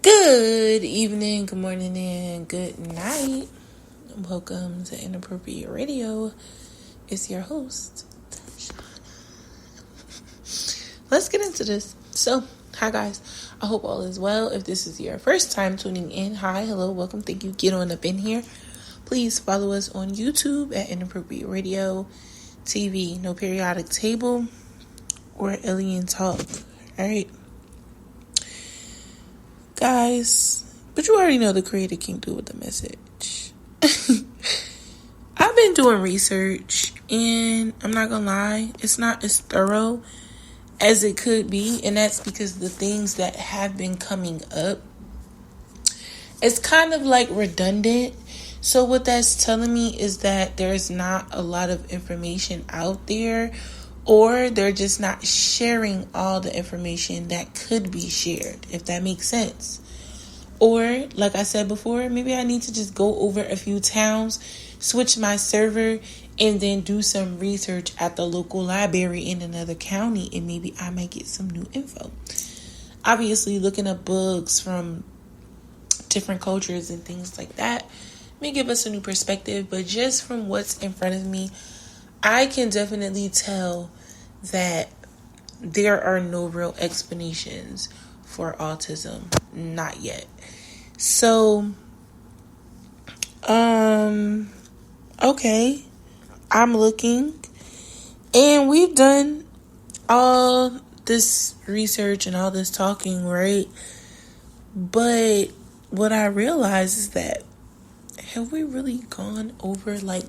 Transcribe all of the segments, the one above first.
Good evening, good morning, and good night. Welcome to Inappropriate Radio. It's your host, Let's get into this. So, hi guys. I hope all is well. If this is your first time tuning in, hi, hello, welcome, thank you. Get on up in here. Please follow us on YouTube at Inappropriate Radio TV. No periodic table or alien talk. Alright. Guys, but you already know the creator came through with the message. I've been doing research, and I'm not gonna lie, it's not as thorough as it could be, and that's because the things that have been coming up, it's kind of like redundant. So what that's telling me is that there's not a lot of information out there, or they're just not sharing all the information that could be shared, if that makes sense. Or, like I said before, maybe I need to just go over a few towns, switch my server, and then do some research at the local library in another county, and maybe I might get some new info. Obviously, looking up books from different cultures and things like that may give us a new perspective, but just from what's in front of me, I can definitely tell that there are no real explanations for autism. Not yet. So, okay. I'm looking. And we've done all this research and all this talking, right? But what I realize is that, have we really gone over like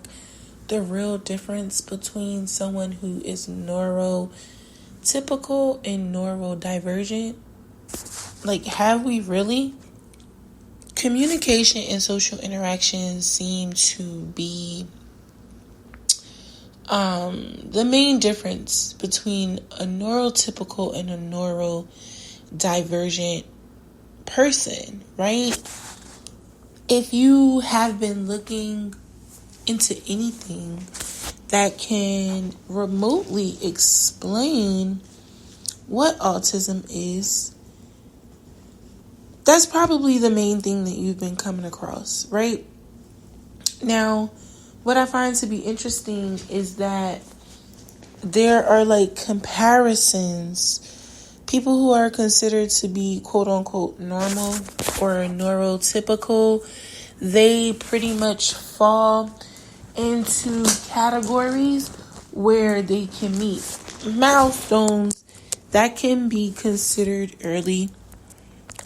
the real difference between someone who is neurotypical and neurodivergent? Like, have we really? Communication and social interactions seem to be the main difference between a neurotypical and a neurodivergent person, right? If you have been looking into anything that can remotely explain what autism is, that's probably the main thing that you've been coming across, right? Now, what I find to be interesting is that there are like comparisons. People who are considered to be quote unquote normal or neurotypical, they pretty much fall into categories where they can meet milestones that can be considered early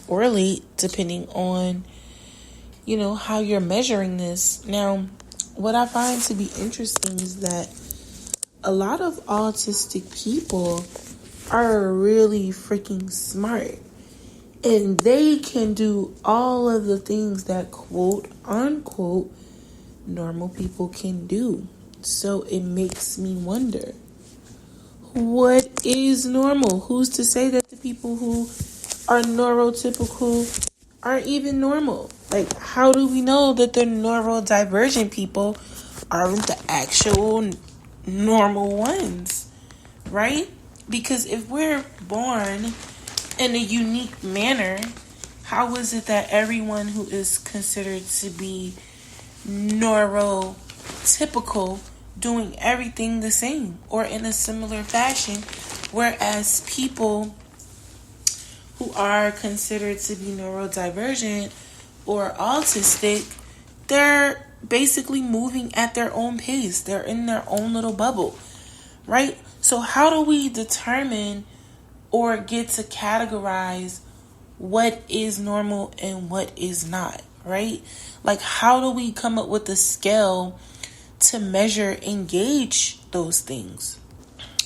or late, depending on, how you're measuring this. Now, what I find to be interesting is that a lot of autistic people are really freaking smart, and they can do all of the things that quote unquote normal people can do. So it makes me wonder, what is normal? Who's to say that the people who are neurotypical aren't even normal? Like, how do we know that the neurodivergent people aren't the actual normal ones, right? Because if we're born in a unique manner, how is it that everyone who is considered to be neurotypical doing everything the same or in a similar fashion, whereas people who are considered to be neurodivergent or autistic, they're basically moving at their own pace. They're in their own little bubble, right? So how do we determine or get to categorize what is normal and what is not, right? Like, how do we come up with a scale to measure and gauge those things?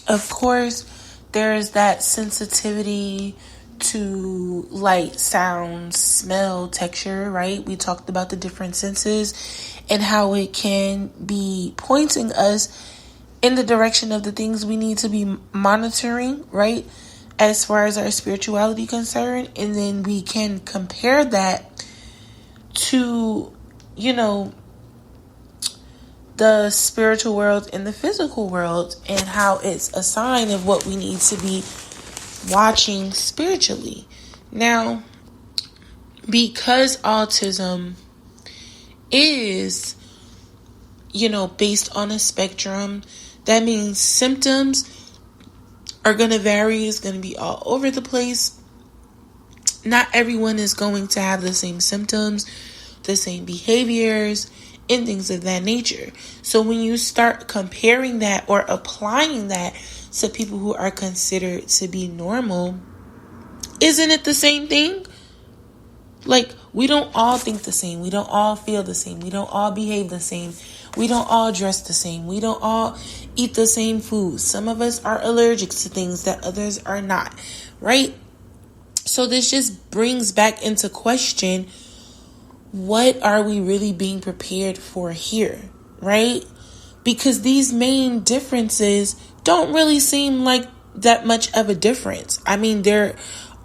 Of course, there's that sensitivity to light, sound, smell, texture, right? We talked about the different senses and how it can be pointing us in the direction of the things we need to be monitoring, right? As far as our spirituality concerned. And then we can compare that to, the spiritual world and the physical world, and how it's a sign of what we need to be watching spiritually. Now, because autism is, based on a spectrum, that means symptoms are going to vary. It's going to be all over the place. Not everyone is going to have the same symptoms, the same behaviors, and things of that nature. So when you start comparing that or applying that to people who are considered to be normal, isn't it the same thing? Like, we don't all think the same. We don't all feel the same. We don't all behave the same. We don't all dress the same. We don't all eat the same food. Some of us are allergic to things that others are not, right? So this just brings back into question, what are we really being prepared for here, right? Because these main differences don't really seem like that much of a difference. I mean, there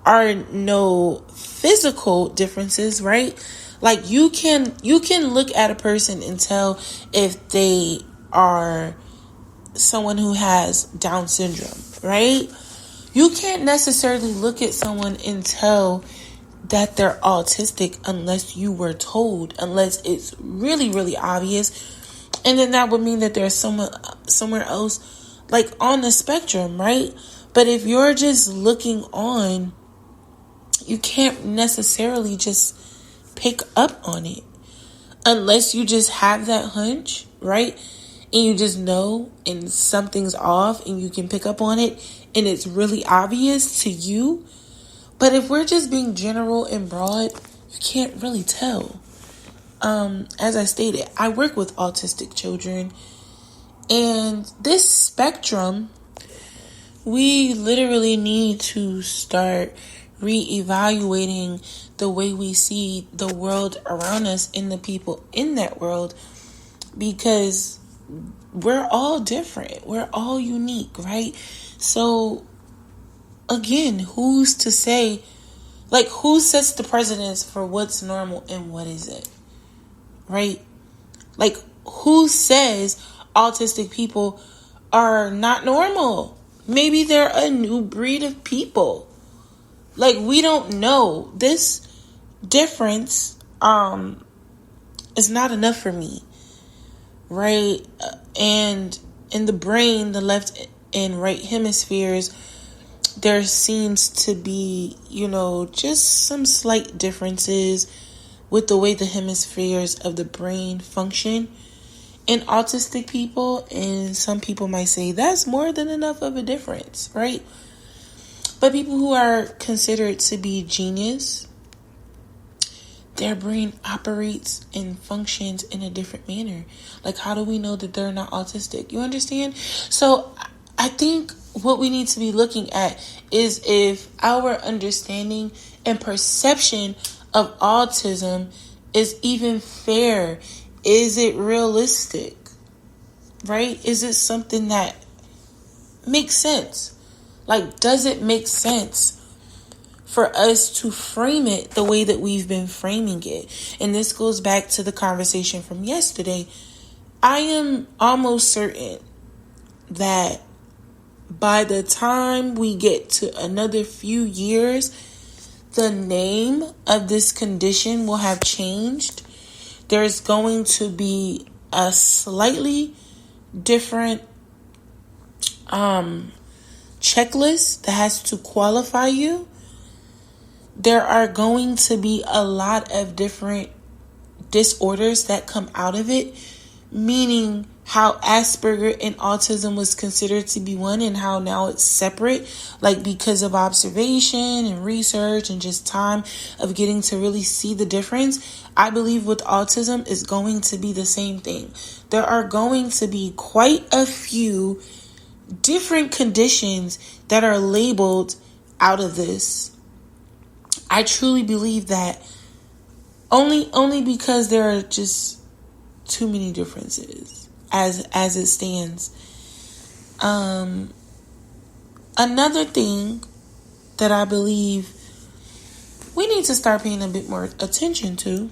are no physical differences, right? Like you can look at a person and tell if they are someone who has Down syndrome, right? You can't necessarily look at someone and tell that they're autistic unless you were told, unless it's really, really obvious. And then that would mean that there's somewhere else like on the spectrum, right? But if you're just looking on, you can't necessarily just pick up on it unless you just have that hunch, right? And you just know and something's off and you can pick up on it and it's really obvious to you. But if we're just being general and broad, you can't really tell. As I stated, I work with autistic children, and this spectrum, we literally need to start reevaluating the way we see the world around us and the people in that world, because we're all different. We're all unique, right? So again, who's to say, like, who sets the precedence for what's normal and what isn't, right? Like, who says autistic people are not normal? Maybe they're a new breed of people. Like, we don't know. This difference is not enough for me, right? And in the brain, the left and right hemispheres, there seems to be, just some slight differences with the way the hemispheres of the brain function in autistic people. And some people might say that's more than enough of a difference, right? But people who are considered to be genius, their brain operates and functions in a different manner. Like, how do we know that they're not autistic? You understand? So I think what we need to be looking at is if our understanding and perception of autism is even fair. Is it realistic? Right? Is it something that makes sense? Like, does it make sense for us to frame it the way that we've been framing it? And this goes back to the conversation from yesterday. I am almost certain that by the time we get to another few years, the name of this condition will have changed. There's going to be a slightly different checklist that has to qualify you. There are going to be a lot of different disorders that come out of it, meaning how Asperger and autism was considered to be one and how now it's separate, like because of observation and research and just time of getting to really see the difference. I believe with autism is going to be the same thing. There are going to be quite a few different conditions that are labeled out of this. I truly believe that only because there are just too many differences as it stands. Another thing that I believe we need to start paying a bit more attention to